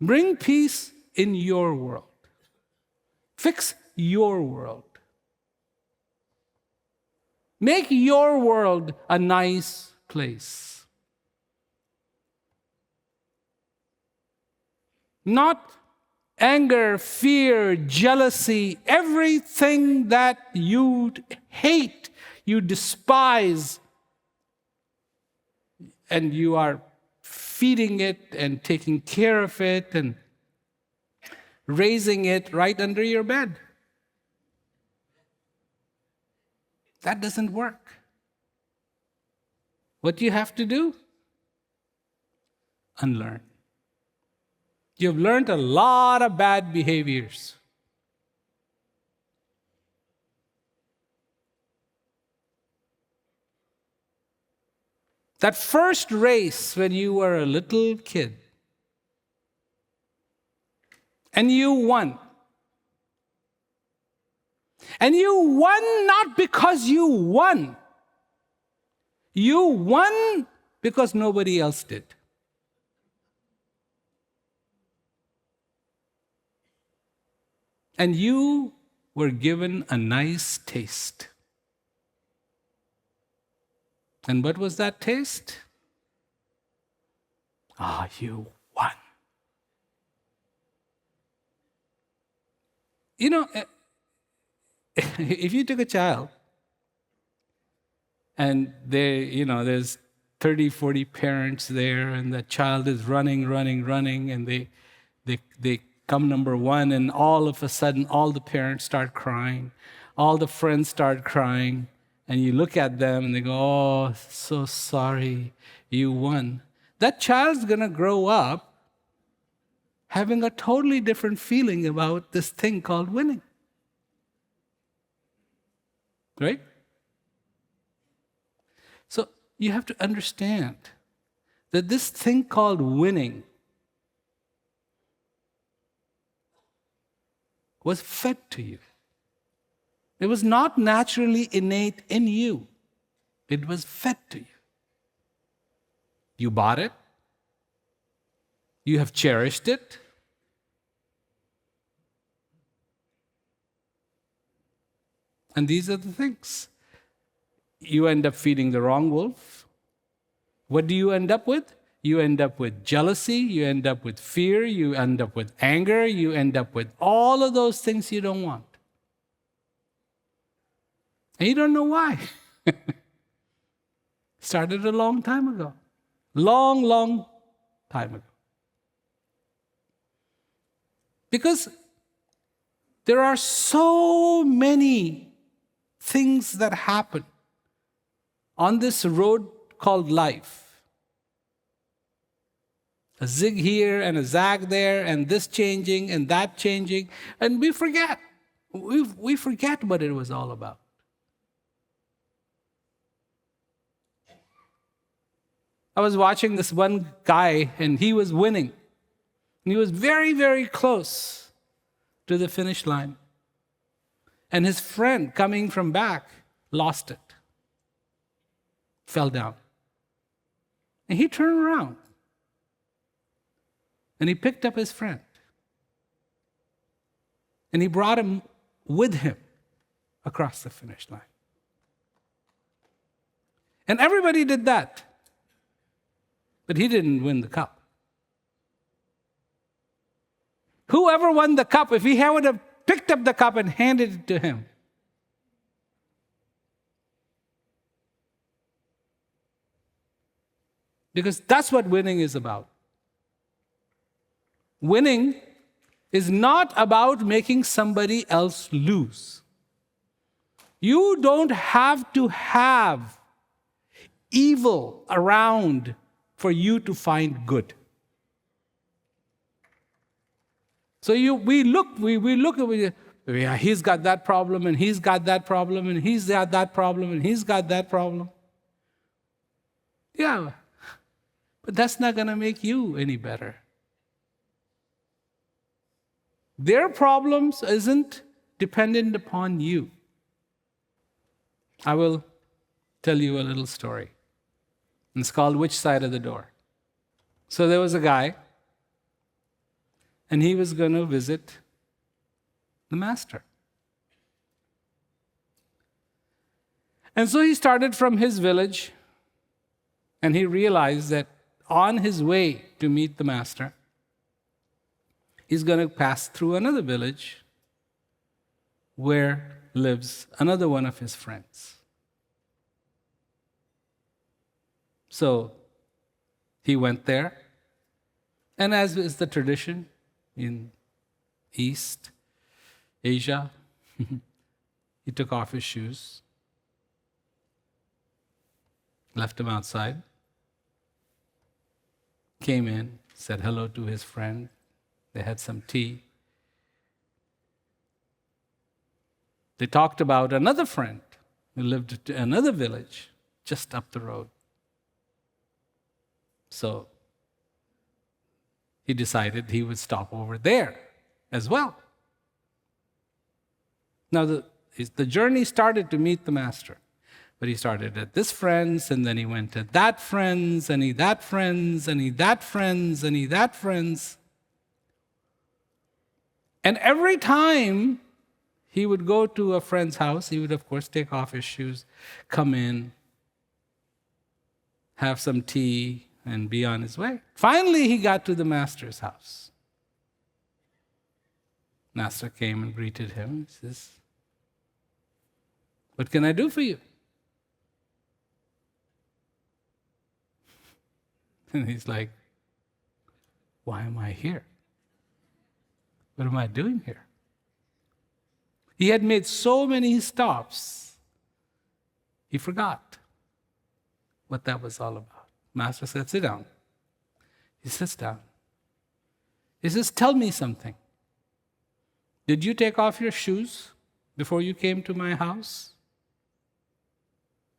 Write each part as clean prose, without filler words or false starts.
Bring peace in your world. Fix your world. Make your world a nice place. Not anger, fear, jealousy, everything that you hate, you despise, and you are feeding it and taking care of it and raising it right under your bed. That doesn't work. What you have to do? Unlearn. You've learned a lot of bad behaviors. That first race when you were a little kid, and you won. And you won not because you won. You won because nobody else did. And you were given a nice taste. And what was that taste? You won. You know, if you took a child and there's 30, 40 parents there, and the child is running, and they come number one, and all of a sudden all the parents start crying, all the friends start crying, and you look at them and they go, "Oh, so sorry, you won." That child's gonna grow up having a totally different feeling about this thing called winning. Right? So you have to understand that this thing called winning was fed to you. It was not naturally innate in you. It was fed to you. You bought it. You have cherished it. And these are the things. You end up feeding the wrong wolf. What do you end up with? You end up with jealousy, you end up with fear, you end up with anger, you end up with all of those things you don't want. And you don't know why. Started a long time ago. Long time ago. Because there are so many things that happen on this road called life. A zig here and a zag there, and this changing and that changing, and we forget. We forget what it was all about. I was watching this one guy, and he was winning. And he was very, very close to the finish line. And his friend coming from back lost it. Fell down. And he turned around. And he picked up his friend. And he brought him with him across the finish line. And everybody did that. But he didn't win the cup. Whoever won the cup, if he would have picked up the cup and handed it to him, because that's what winning is about. Winning is not about making somebody else lose. You don't have to have evil around for you to find good. So we look at, he's got that problem, and he's got that problem, and he's got that problem, and he's got that problem. Yeah, but that's not going to make you any better. Their problems isn't dependent upon you. I will tell you a little story. It's called Which Side of the Door? So there was a guy, and he was going to visit the master. And so he started from his village, and he realized that on his way to meet the master, he's going to pass through another village where lives another one of his friends. So he went there, and as is the tradition in East Asia, he took off his shoes, left them outside, came in, said hello to his friend. They had some tea. They talked about another friend who lived in another village just up the road. So he decided he would stop over there as well. Now the journey started to meet the master. But he started at this friend's, and then he went to that friend's, and he that friend's, and he that friend's, and he that friend's. And every time he would go to a friend's house, he would, of course, take off his shoes, come in, have some tea, and be on his way. Finally, he got to the master's house. Master came and greeted him. He says, "What can I do for you?" And he's like, "Why am I here? What am I doing here?" He had made so many stops, he forgot what that was all about. Master said, "Sit down." He sits down. He says, "Tell me something. Did you take off your shoes before you came to my house?"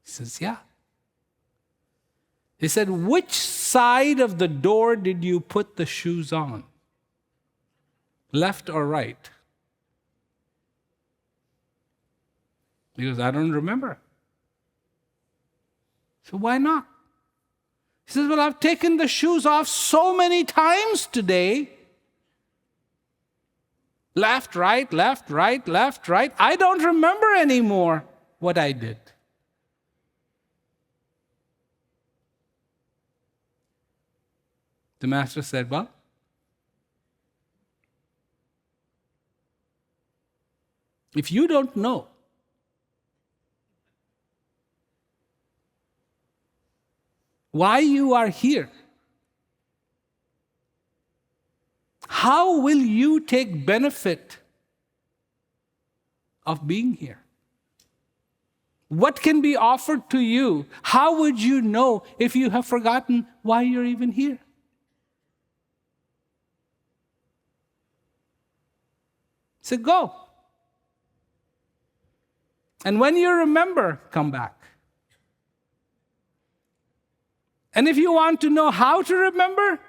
He says, "Yeah." He said, "Which side of the door did you put the shoes on? Left or right?" He goes, "I don't remember." So why not? He says, "Well, I've taken the shoes off so many times today. Left, right, left, right, left, right. I don't remember anymore what I did." The master said, "Well, if you don't know why you are here, how will you take benefit of being here? What can be offered to you? How would you know if you have forgotten why you're even here?" He said, "Go. And when you remember, come back. And if you want to know how to remember,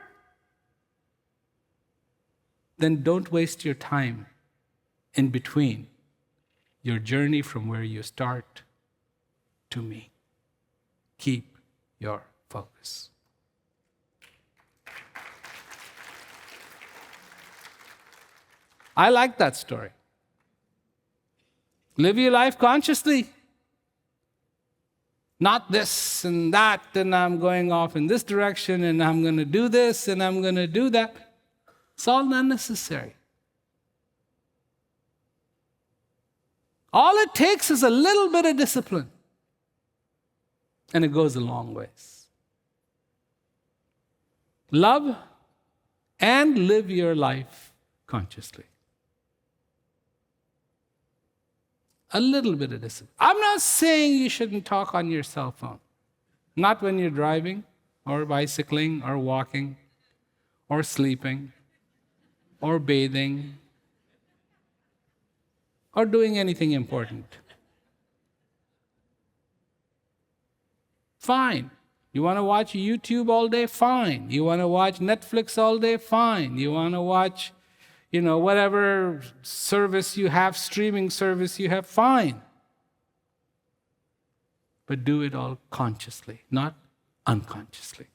then don't waste your time in between your journey from where you start to me. Keep your focus." I like that story. Live your life consciously. Not this and that, and I'm going off in this direction, and I'm going to do this, and I'm going to do that. It's all unnecessary. All it takes is a little bit of discipline, and it goes a long ways. Love and live your life consciously. A little bit of discipline. I'm not saying you shouldn't talk on your cell phone. Not when you're driving, or bicycling, or walking, or sleeping, or bathing, or doing anything important. Fine. You want to watch YouTube all day? Fine. You want to watch Netflix all day? Fine. You want to watch whatever service you have, streaming service you have, fine. But do it all consciously, not unconsciously.